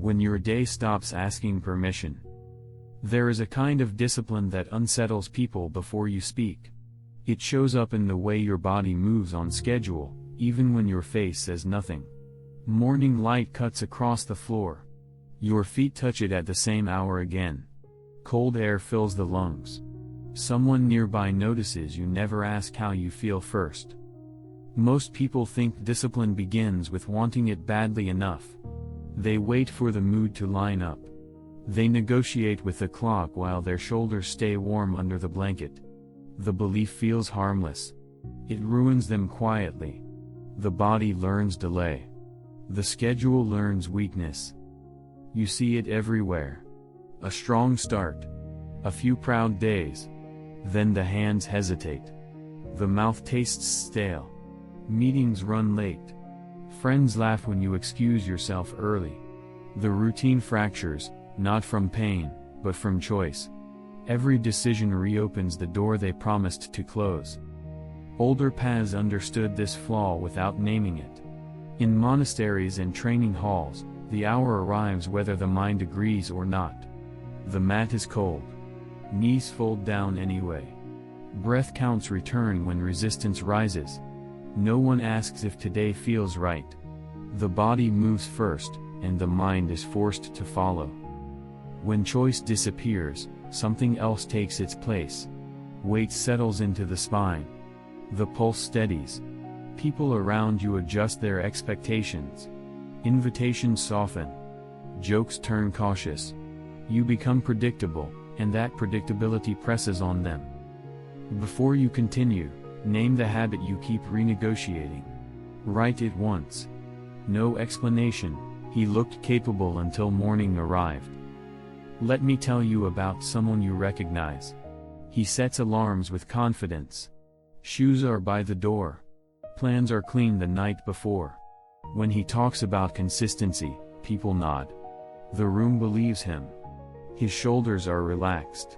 when your day stops asking permission. There is a kind of discipline that unsettles people before you speak. It shows up in the way your body moves on schedule, even when your face says nothing. Morning light cuts across the floor. Your feet touch it at the same hour again. Cold air fills the lungs. Someone nearby notices you never ask how you feel first. Most people think discipline begins with wanting it badly enough. They wait for the mood to line up. They negotiate with the clock while their shoulders stay warm under the blanket. The belief feels harmless. It ruins them quietly. The body learns delay. The schedule learns weakness. You see it everywhere. A strong start. A few proud days. Then the hands hesitate. The mouth tastes stale. Meetings run late. Friends laugh when you excuse yourself early. The routine fractures, not from pain, but from choice. Every decision reopens the door they promised to close. Older paths understood this flaw without naming it. In monasteries and training halls, the hour arrives whether the mind agrees or not. The mat is cold. Knees fold down anyway. Breath counts return when resistance rises. No one asks if today feels right. The body moves first, and the mind is forced to follow. When choice disappears, something else takes its place. Weight settles into the spine. The pulse steadies. People around you adjust their expectations. Invitations soften. Jokes turn cautious. You become predictable, and that predictability presses on them. Before you continue, name the habit you keep renegotiating. Write it once. No explanation, he looked capable until morning arrived. Let me tell you about someone you recognize. He sets alarms with confidence. Shoes are by the door. Plans are clean the night before. When he talks about consistency, people nod. The room believes him. His shoulders are relaxed.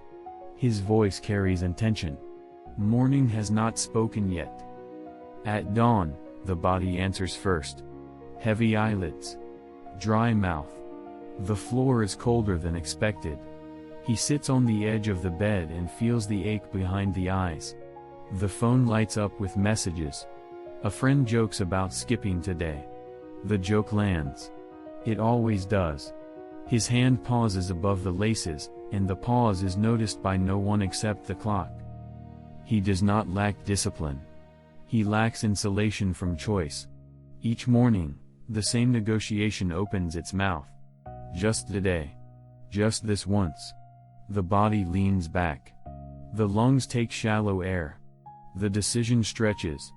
His voice carries intention. Morning has not spoken yet. At dawn, the body answers first. Heavy eyelids. Dry mouth. The floor is colder than expected. He sits on the edge of the bed and feels the ache behind the eyes. The phone lights up with messages. A friend jokes about skipping today. The joke lands. It always does. His hand pauses above the laces, and the pause is noticed by no one except the clock. He does not lack discipline. He lacks insulation from choice. Each morning, the same negotiation opens its mouth. Just today. Just this once. The body leans back. The lungs take shallow air. The decision stretches.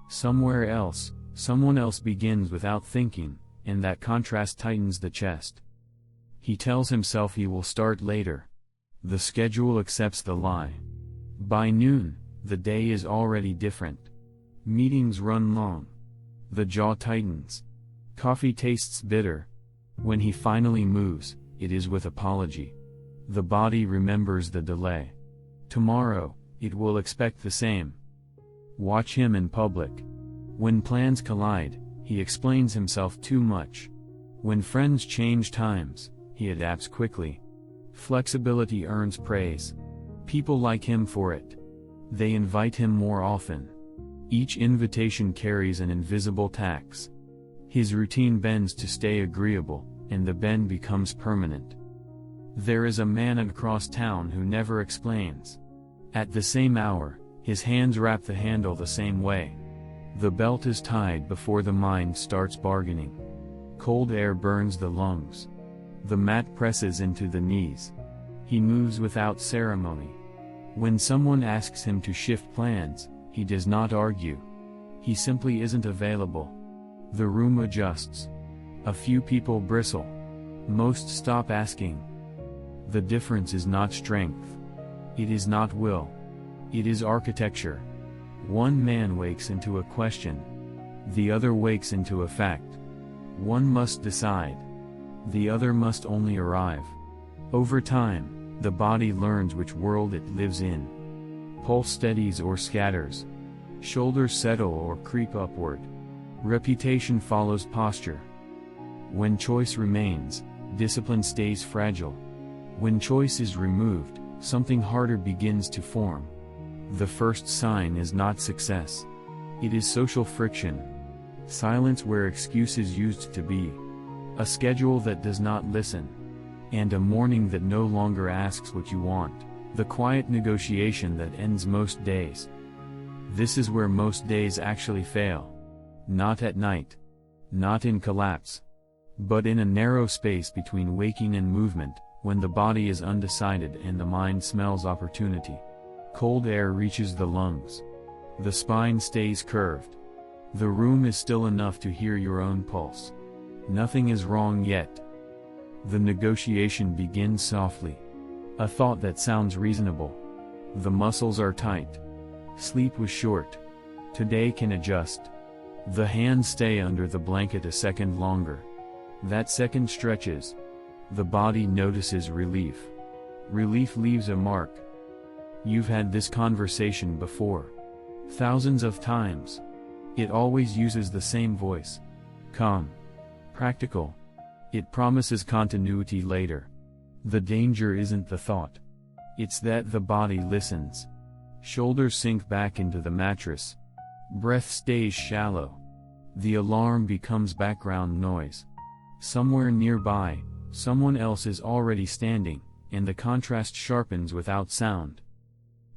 Somewhere else, someone else begins without thinking, and that contrast tightens the chest. He tells himself he will start later. The schedule accepts the lie. By noon, the day is already different. Meetings run long. The jaw tightens. Coffee tastes bitter. When he finally moves, it is with apology. The body remembers the delay. Tomorrow, it will expect the same. Watch him in public. When plans collide, he explains himself too much. When friends change times, he adapts quickly. Flexibility earns praise. People like him for it. They invite him more often. Each invitation carries an invisible tax. His routine bends to stay agreeable, and the bend becomes permanent. There is a man across town who never explains. At the same hour, his hands wrap the handle the same way. The belt is tied before the mind starts bargaining. Cold air burns the lungs. The mat presses into the knees. He moves without ceremony. When someone asks him to shift plans, he does not argue. He simply isn't available. The room adjusts. A few people bristle. Most stop asking. The difference is not strength. It is not will. It is architecture. One man wakes into a question. The other wakes into a fact. One must decide. The other must only arrive. Over time, the body learns which world it lives in. Pulse steadies or scatters. Shoulders settle or creep upward. Reputation follows posture. When choice remains, discipline stays fragile. When choice is removed, something harder begins to form. The first sign is not success. It is social friction. Silence where excuses used to be. A schedule that does not listen. And a morning that no longer asks what you want. The quiet negotiation that ends most days. This is where most days actually fail. Not at night. Not in collapse. But in a narrow space between waking and movement, when the body is undecided and the mind smells opportunity. Cold air reaches the lungs. The spine stays curved. The room is still enough to hear your own pulse. Nothing is wrong yet. The negotiation begins softly. A thought that sounds reasonable. The muscles are tight. Sleep was short. Today can adjust. The hands stay under the blanket a second longer. That second stretches. The body notices relief. Relief leaves a mark. You've had this conversation before. Thousands of times. It always uses the same voice. Calm. Practical. It promises continuity later. The danger isn't the thought. It's that the body listens. Shoulders sink back into the mattress. Breath stays shallow. The alarm becomes background noise. Somewhere nearby, someone else is already standing, and the contrast sharpens without sound.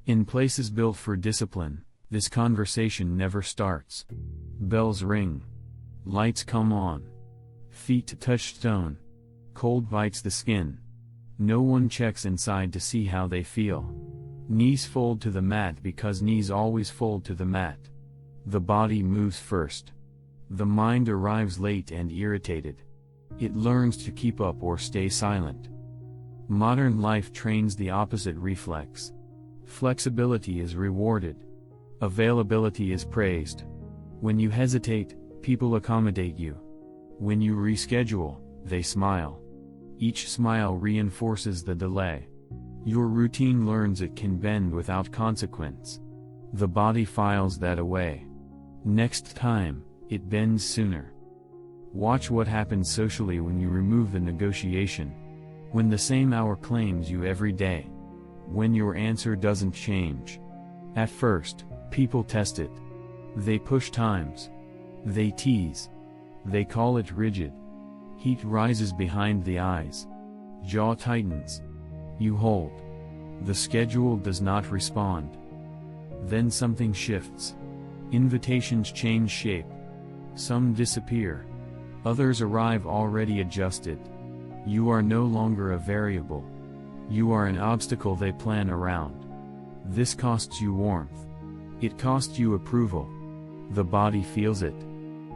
In places built for discipline, this conversation never starts. Bells ring. Lights come on. Feet touch stone. Cold bites the skin. No one checks inside to see how they feel. Knees fold to the mat because knees always fold to the mat. The body moves first. The mind arrives late and irritated. It learns to keep up or stay silent. Modern life trains the opposite reflex. Flexibility is rewarded. Availability is praised. When you hesitate, people accommodate you. When you reschedule, they smile. Each smile reinforces the delay. Your routine learns it can bend without consequence. The body files that away. Next time, it bends sooner. Watch what happens socially when you remove the negotiation. When the same hour claims you every day. When your answer doesn't change. At first, people test it. They push times. They tease. They call it rigid. Heat rises behind the eyes. Jaw tightens. You hold. The schedule does not respond. Then something shifts. Invitations change shape. Some disappear. Others arrive already adjusted. You are no longer a variable. You are an obstacle they plan around. This costs you warmth. It costs you approval. The body feels it.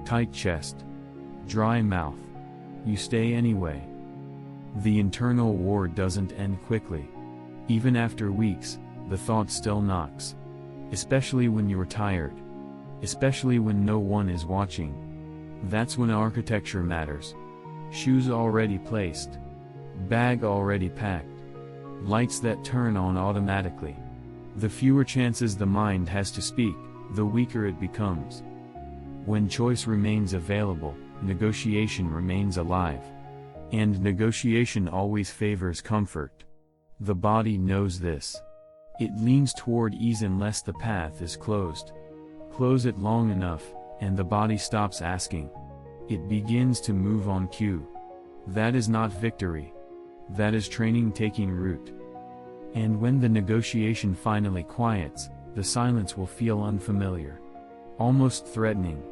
Tight chest. Dry mouth. You stay anyway. The internal war doesn't end quickly. Even after weeks, the thought still knocks. Especially when you're tired. Especially when no one is watching. That's when architecture matters. Shoes already placed. Bag already packed. Lights that turn on automatically. The fewer chances the mind has to speak, the weaker it becomes. When choice remains available, negotiation remains alive. And negotiation always favors comfort. The body knows this. It leans toward ease unless the path is closed. Close it long enough, and the body stops asking. It begins to move on cue. That is not victory. That is training taking root. And when the negotiation finally quiets, the silence will feel unfamiliar. Almost threatening.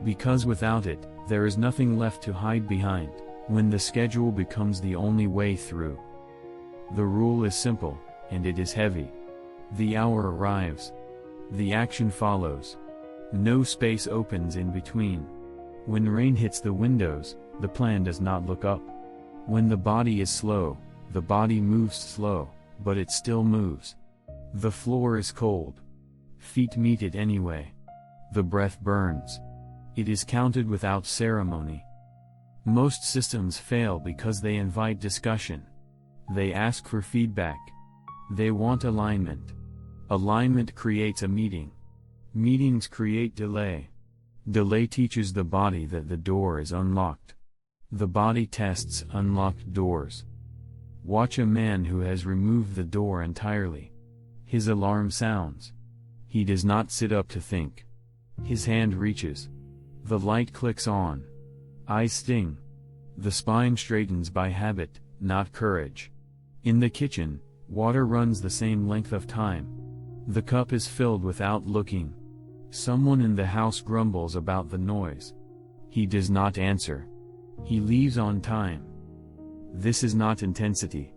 Because without it, there is nothing left to hide behind, when the schedule becomes the only way through. The rule is simple, and it is heavy. The hour arrives. The action follows. No space opens in between. When rain hits the windows, the plan does not look up. When the body is slow, the body moves slow, but it still moves. The floor is cold. Feet meet it anyway. The breath burns. It is counted without ceremony. Most systems fail because they invite discussion. They ask for feedback. They want alignment. Alignment creates a meeting. Meetings create delay. Delay teaches the body that the door is unlocked. The body tests unlocked doors. Watch a man who has removed the door entirely. His alarm sounds. He does not sit up to think. His hand reaches. The light clicks on. Eyes sting. The spine straightens by habit, not courage. In the kitchen, water runs the same length of time. The cup is filled without looking. Someone in the house grumbles about the noise. He does not answer. He leaves on time. This is not intensity.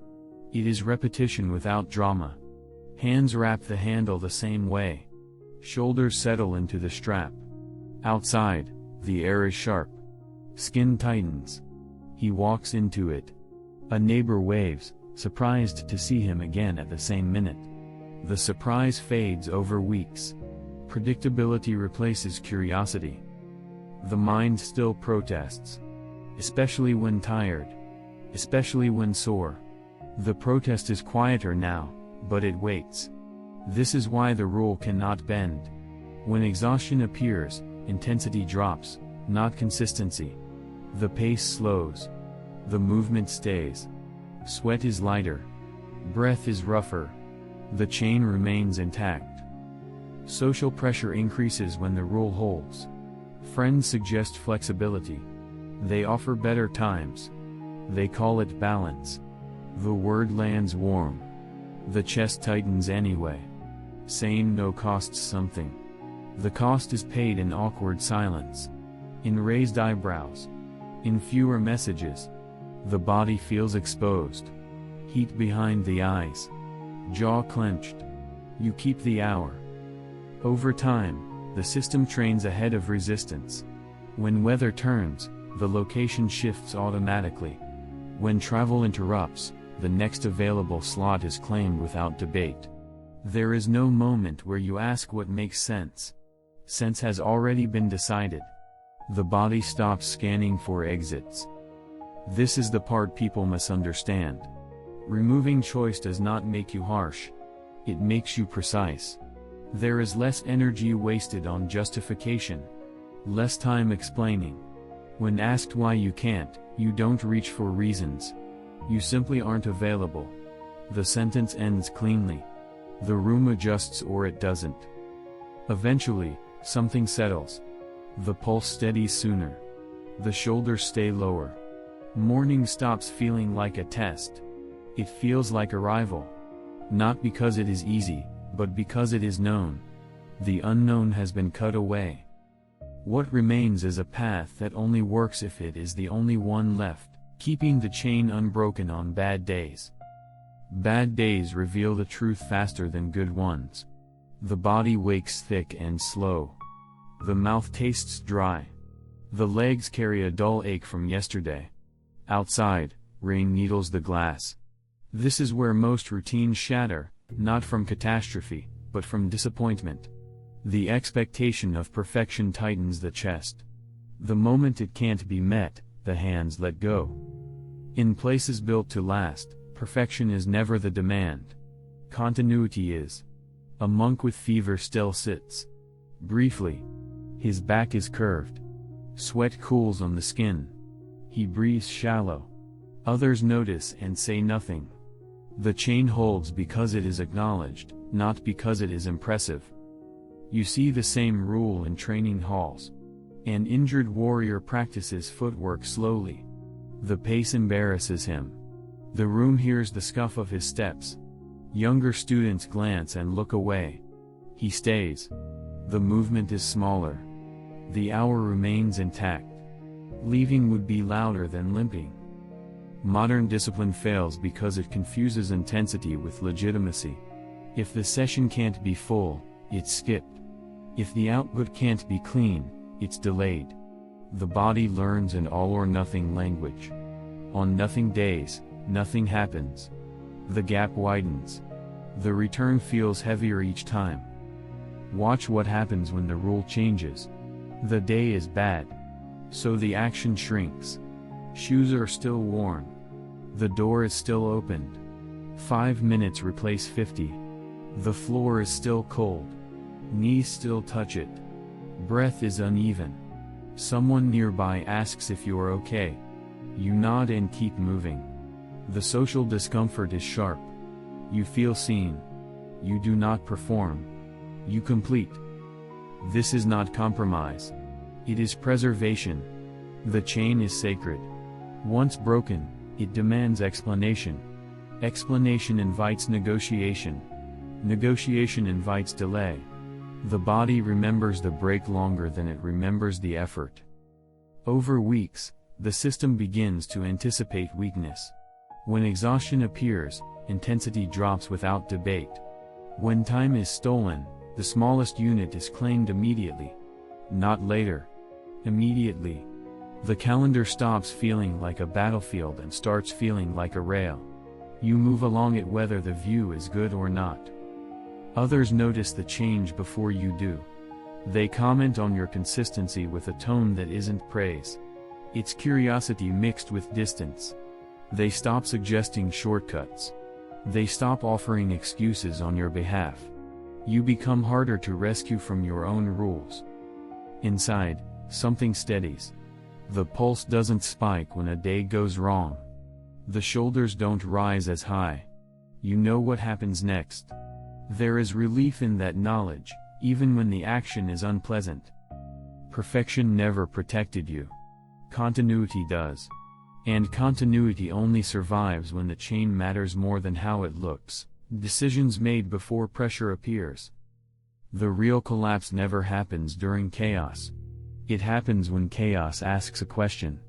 It is repetition without drama. Hands wrap the handle the same way. Shoulders settle into the strap. Outside, the air is sharp. Skin tightens. He walks into it. A neighbor waves, surprised to see him again at the same minute. The surprise fades over weeks. Predictability replaces curiosity. The mind still protests. Especially when tired. Especially when sore. The protest is quieter now, but it waits. This is why the rule cannot bend. When exhaustion appears, intensity drops, not consistency. The pace slows. The movement stays. Sweat is lighter. Breath is rougher. The chain remains intact. Social pressure increases when the rule holds. Friends suggest flexibility. They offer better times. They call it balance. The word lands warm. The chest tightens anyway. Saying no costs something. The cost is paid in awkward silence. In raised eyebrows. In fewer messages. The body feels exposed. Heat behind the eyes. Jaw clenched. You keep the hour. Over time, the system trains ahead of resistance. When weather turns, the location shifts automatically. When travel interrupts, the next available slot is claimed without debate. There is no moment where you ask what makes sense. Sense has already been decided. The body stops scanning for exits. This is the part people misunderstand. Removing choice does not make you harsh. It makes you precise. There is less energy wasted on justification. Less time explaining. When asked why you can't, you don't reach for reasons. You simply aren't available. The sentence ends cleanly. The room adjusts or it doesn't. Eventually, something settles. The pulse steadies sooner. The shoulders stay lower. Morning stops feeling like a test. It feels like arrival. Not because it is easy, but because it is known. The unknown has been cut away. What remains is a path that only works if it is the only one left, keeping the chain unbroken on bad days. Bad days reveal the truth faster than good ones. The body wakes thick and slow. The mouth tastes dry. The legs carry a dull ache from yesterday. Outside, rain needles the glass. This is where most routines shatter, not from catastrophe, but from disappointment. The expectation of perfection tightens the chest. The moment it can't be met, the hands let go. In places built to last, perfection is never the demand. Continuity is. A monk with fever still sits. Briefly. His back is curved. Sweat cools on the skin. He breathes shallow. Others notice and say nothing. The chain holds because it is acknowledged, not because it is impressive. You see the same rule in training halls. An injured warrior practices footwork slowly. The pace embarrasses him. The room hears the scuff of his steps. Younger students glance and look away. He stays. The movement is smaller. The hour remains intact. Leaving would be louder than limping. Modern discipline fails because it confuses intensity with legitimacy. If the session can't be full, it's skipped. If the output can't be clean, it's delayed. The body learns an all-or-nothing language. On nothing days, nothing happens. The gap widens. The return feels heavier each time. Watch what happens when the rule changes. The day is bad. So the action shrinks. Shoes are still worn. The door is still opened. 5 minutes replace 50. The floor is still cold. Knees still touch it. Breath is uneven. Someone nearby asks if you are okay. You nod and keep moving. The social discomfort is sharp. You feel seen. You do not perform. You complete. This is not compromise. It is preservation. The chain is sacred. Once broken, it demands explanation. Explanation invites negotiation. Negotiation invites delay. The body remembers the break longer than it remembers the effort. Over weeks, the system begins to anticipate weakness. When exhaustion appears, intensity drops without debate. When time is stolen, the smallest unit is claimed immediately. Not later. Immediately. The calendar stops feeling like a battlefield and starts feeling like a rail. You move along it whether the view is good or not. Others notice the change before you do. They comment on your consistency with a tone that isn't praise. It's curiosity mixed with distance. They stop suggesting shortcuts. They stop offering excuses on your behalf. You become harder to rescue from your own rules. Inside, something steadies. The pulse doesn't spike when a day goes wrong. The shoulders don't rise as high. You know what happens next. There is relief in that knowledge, even when the action is unpleasant. Perfection never protected you. Continuity does. And continuity only survives when the chain matters more than how it looks. Decisions made before pressure appears. The real collapse never happens during chaos. It happens when chaos asks a question.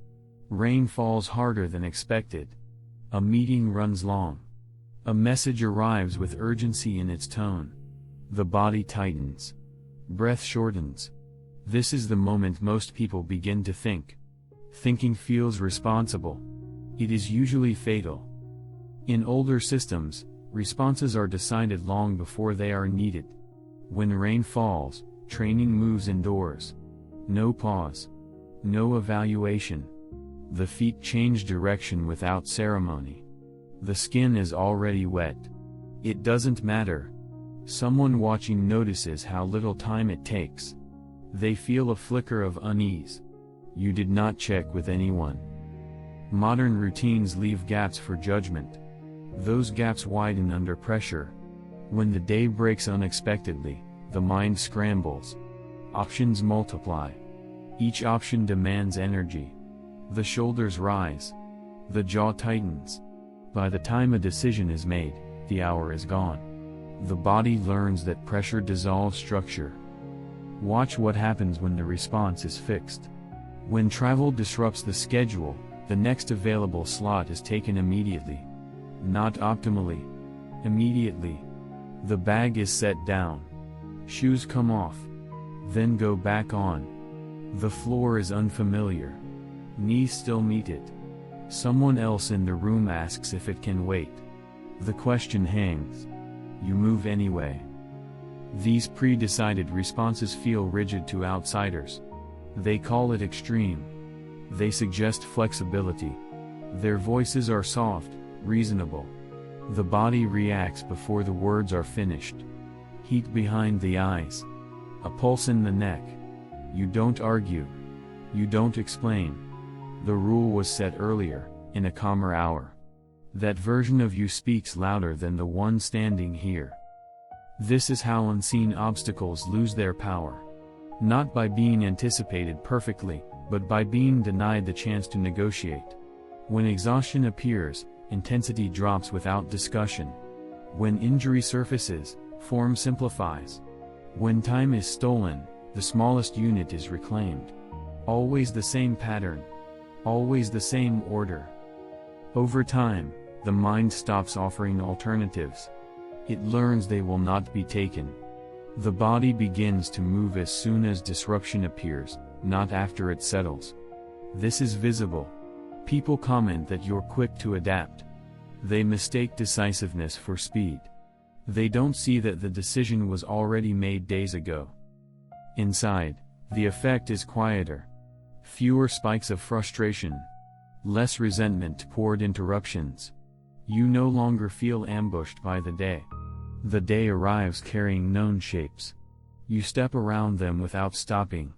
Rain falls harder than expected. A meeting runs long. A message arrives with urgency in its tone. The body tightens. Breath shortens. This is the moment most people begin to think. Thinking feels responsible. It is usually fatal. In older systems, responses are decided long before they are needed. When rain falls, training moves indoors. No pause. No evaluation. The feet change direction without ceremony. The skin is already wet. It doesn't matter. Someone watching notices how little time it takes. They feel a flicker of unease. You did not check with anyone. Modern routines leave gaps for judgment. Those gaps widen under pressure. When the day breaks unexpectedly, the mind scrambles. Options multiply. Each option demands energy. The shoulders rise. The jaw tightens. By the time a decision is made, the hour is gone. The body learns that pressure dissolves structure. Watch what happens when the response is fixed. When travel disrupts the schedule, the next available slot is taken immediately. Not optimally. Immediately. The bag is set down. Shoes come off. Then go back on. The floor is unfamiliar. Knees still meet it. Someone else in the room asks if it can wait. The question hangs. You move anyway. These pre-decided responses feel rigid to outsiders. They call it extreme. They suggest flexibility. Their voices are soft, reasonable. The body reacts before the words are finished. Heat behind the eyes. A pulse in the neck. You don't argue. You don't explain. The rule was set earlier, in a calmer hour. That version of you speaks louder than the one standing here. This is how unseen obstacles lose their power. Not by being anticipated perfectly, but by being denied the chance to negotiate. When exhaustion appears, intensity drops without discussion. When injury surfaces, form simplifies. When time is stolen, the smallest unit is reclaimed. Always the same pattern. Always the same order. Over time, the mind stops offering alternatives. It learns they will not be taken. The body begins to move as soon as disruption appears, not after it settles. This is visible. People comment that you're quick to adapt. They mistake decisiveness for speed. They don't see that the decision was already made days ago. Inside, the effect is quieter. Fewer spikes of frustration. Less resentment toward interruptions. You no longer feel ambushed by the day. The day arrives carrying known shapes. You step around them without stopping.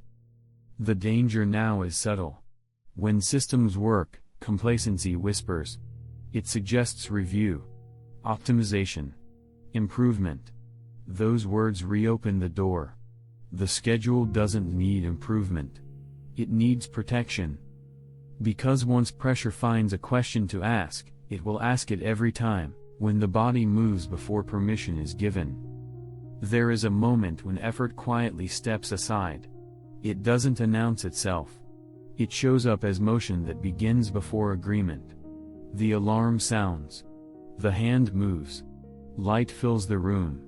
The danger now is subtle. When systems work, Complacency whispers. It suggests review, optimization, improvement. Those words reopen the door. The schedule doesn't need improvement. It needs protection. Because once pressure finds a question to ask, it will ask it every time, when the body moves before permission is given. There is a moment when effort quietly steps aside. It doesn't announce itself. It shows up as motion that begins before agreement. The alarm sounds. The hand moves. Light fills the room.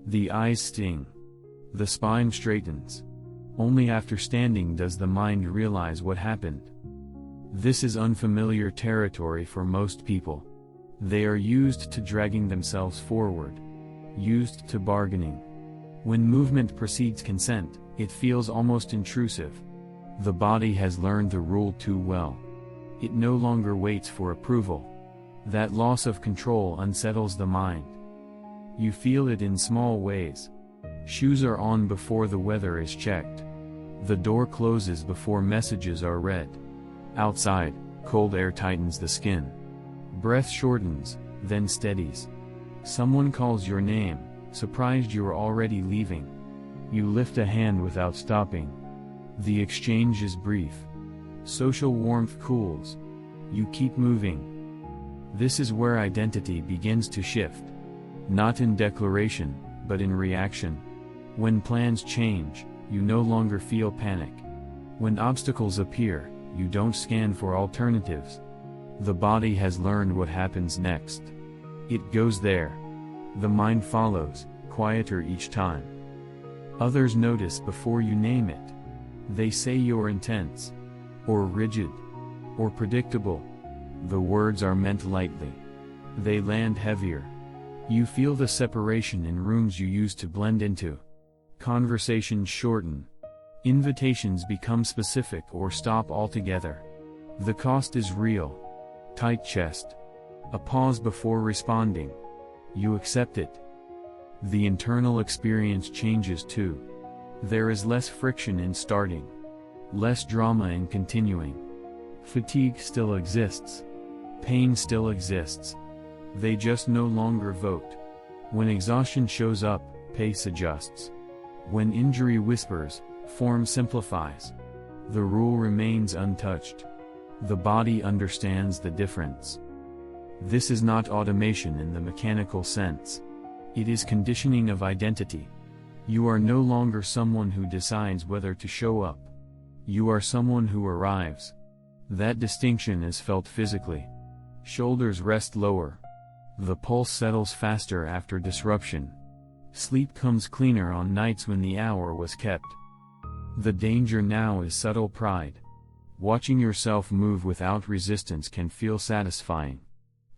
The eyes sting. The spine straightens. Only after standing does the mind realize what happened. This is unfamiliar territory for most people. They are used to dragging themselves forward, used to bargaining. When movement precedes consent, it feels almost intrusive. The body has learned the rule too well. It no longer waits for approval. That loss of control unsettles the mind. You feel it in small ways. Shoes are on before the weather is checked. The door closes before messages are read. Outside, cold air tightens the skin. Breath shortens, then steadies. Someone calls your name, surprised you are already leaving. You lift a hand without stopping. The exchange is brief. Social warmth cools. You keep moving. This is where identity begins to shift. Not in declaration, but in reaction. When plans change, you no longer feel panic. When obstacles appear, you don't scan for alternatives. The body has learned what happens next. It goes there. The mind follows, quieter each time. Others notice before you name it. They say you're intense, or rigid, or predictable. The words are meant lightly. They land heavier. You feel the separation in rooms you used to blend into. Conversations shorten. Invitations become specific or stop altogether. The cost is real. Tight chest. A pause before responding. You accept it. The internal experience changes too. There is less friction in starting. Less drama in continuing. Fatigue still exists. Pain still exists. They just no longer vote. When exhaustion shows up, pace adjusts. When injury whispers, form simplifies. The rule remains untouched. The body understands the difference. This is not automation in the mechanical sense. It is conditioning of identity. You are no longer someone who decides whether to show up. You are someone who arrives. That distinction is felt physically. Shoulders rest lower. The pulse settles faster after disruption. Sleep comes cleaner on nights when the hour was kept. The danger now is subtle pride. Watching yourself move without resistance can feel satisfying.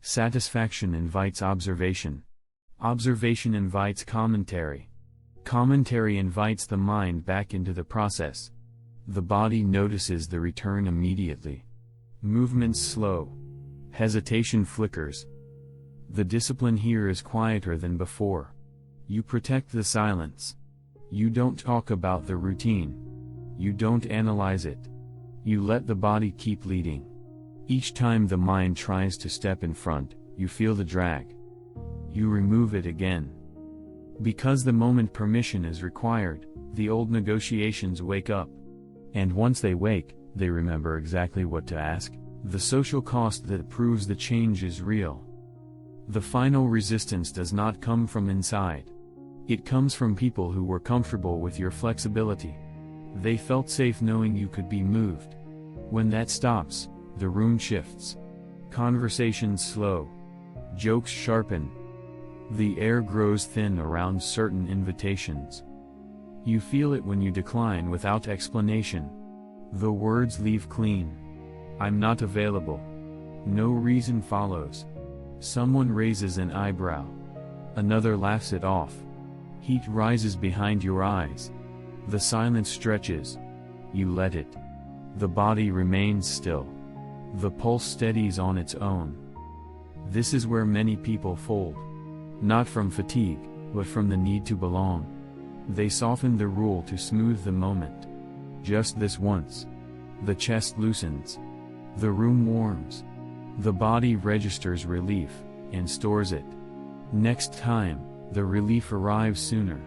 Satisfaction invites observation. Observation invites commentary. Commentary invites the mind back into the process. The body notices the return immediately. Movements slow. Hesitation flickers. The discipline here is quieter than before. You protect the silence. You don't talk about the routine. You don't analyze it. You let the body keep leading. Each time the mind tries to step in front, you feel the drag. You remove it again. Because the moment permission is required, the old negotiations wake up. And once they wake, they remember exactly what to ask, the social cost that proves the change is real. The final resistance does not come from inside. It comes from people who were comfortable with your flexibility. They felt safe knowing you could be moved. When that stops, the room shifts. Conversations slow. Jokes sharpen. The air grows thin around certain invitations. You feel it when you decline without explanation. The words leave clean. I'm not available. No reason follows. Someone raises an eyebrow. Another laughs it off. Heat rises behind your eyes. The silence stretches. You let it. The body remains still. The pulse steadies on its own. This is where many people fold. Not from fatigue, but from the need to belong. They soften the rule to smooth the moment. Just this once. The chest loosens. The room warms. The body registers relief, and stores it. Next time, the relief arrives sooner.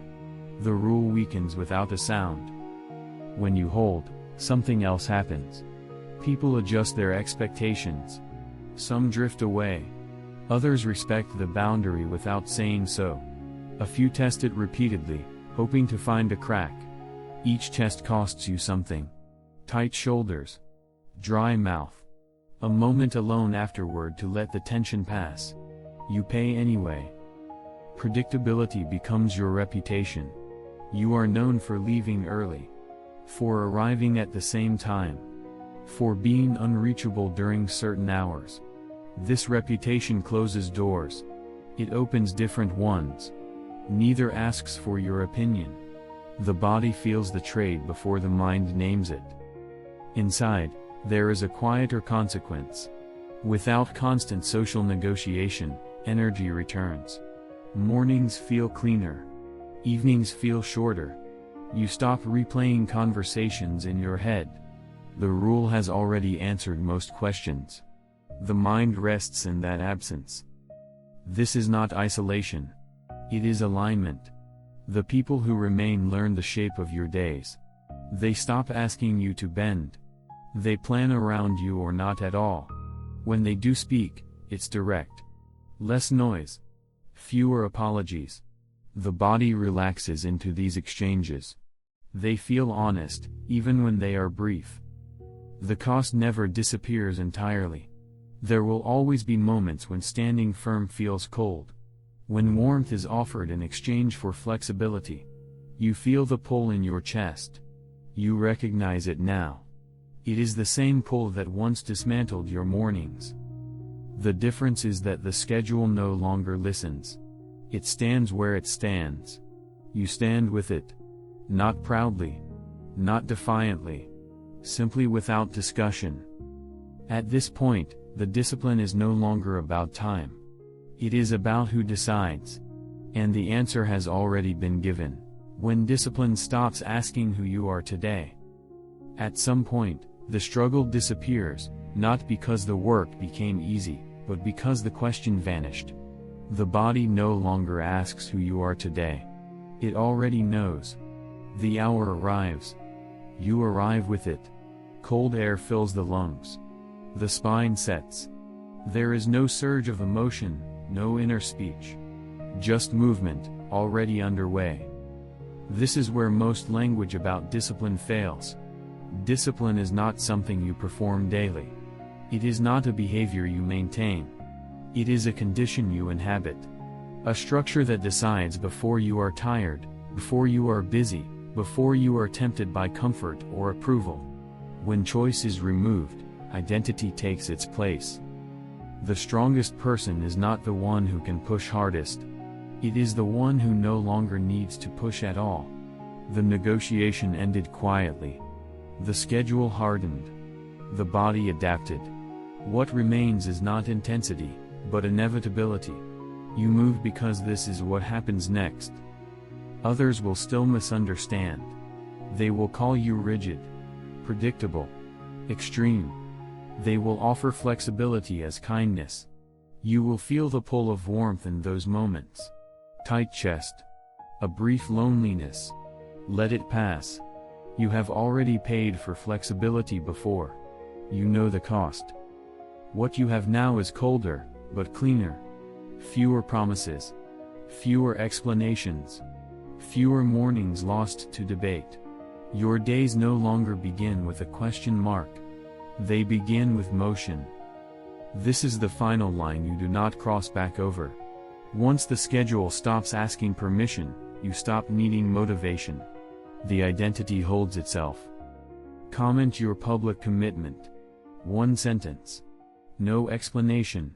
The rule weakens without a sound. When you hold, something else happens. People adjust their expectations. Some drift away. Others respect the boundary without saying so. A few test it repeatedly, hoping to find a crack. Each test costs you something. Tight shoulders. Dry mouth. A moment alone afterward to let the tension pass. You pay anyway. Predictability becomes your reputation. You are known for leaving early. For arriving at the same time. For being unreachable during certain hours. This reputation closes doors. It opens different ones. Neither asks for your opinion. The body feels the trade before the mind names it. Inside, there is a quieter consequence. Without constant social negotiation, energy returns. Mornings feel cleaner. Evenings feel shorter. You stop replaying conversations in your head. The rule has already answered most questions. The mind rests in that absence. This is not isolation. It is alignment. The people who remain learn the shape of your days. They stop asking you to bend. They plan around you or not at all. When they do speak, it's direct. Less noise. Fewer apologies. The body relaxes into these exchanges. They feel honest, even when they are brief. The cost never disappears entirely. There will always be moments when standing firm feels cold. When warmth is offered in exchange for flexibility. You feel the pull in your chest. You recognize it now. It is the same pull that once dismantled your mornings. The difference is that the schedule no longer listens. It stands where it stands. You stand with it. Not proudly. Not defiantly. Simply without discussion. At this point, the discipline is no longer about time. It is about who decides. And the answer has already been given. When discipline stops asking who you are today. At some point, the struggle disappears, not because the work became easy, but because the question vanished. The body no longer asks who you are today. It already knows. The hour arrives. You arrive with it. Cold air fills the lungs. The spine sets. There is no surge of emotion, no inner speech. Just movement, already underway. This is where most language about discipline fails. Discipline is not something you perform daily. It is not a behavior you maintain. It is a condition you inhabit. A structure that decides before you are tired, before you are busy, before you are tempted by comfort or approval. When choice is removed, identity takes its place. The strongest person is not the one who can push hardest. It is the one who no longer needs to push at all. The negotiation ended quietly. The schedule hardened. The body adapted. What remains is not intensity, but inevitability. You move because this is what happens next. Others will still misunderstand. They will call you rigid, predictable, extreme. They will offer flexibility as kindness. You will feel the pull of warmth in those moments. Tight chest. A brief loneliness. Let it pass. You have already paid for flexibility before. You know the cost. What you have now is colder, but cleaner. Fewer promises. Fewer explanations. Fewer mornings lost to debate. Your days no longer begin with a question mark. They begin with motion. This is the final line you do not cross back over. Once the schedule stops asking permission, you stop needing motivation. The identity holds itself. Comment your public commitment. One sentence. No explanation.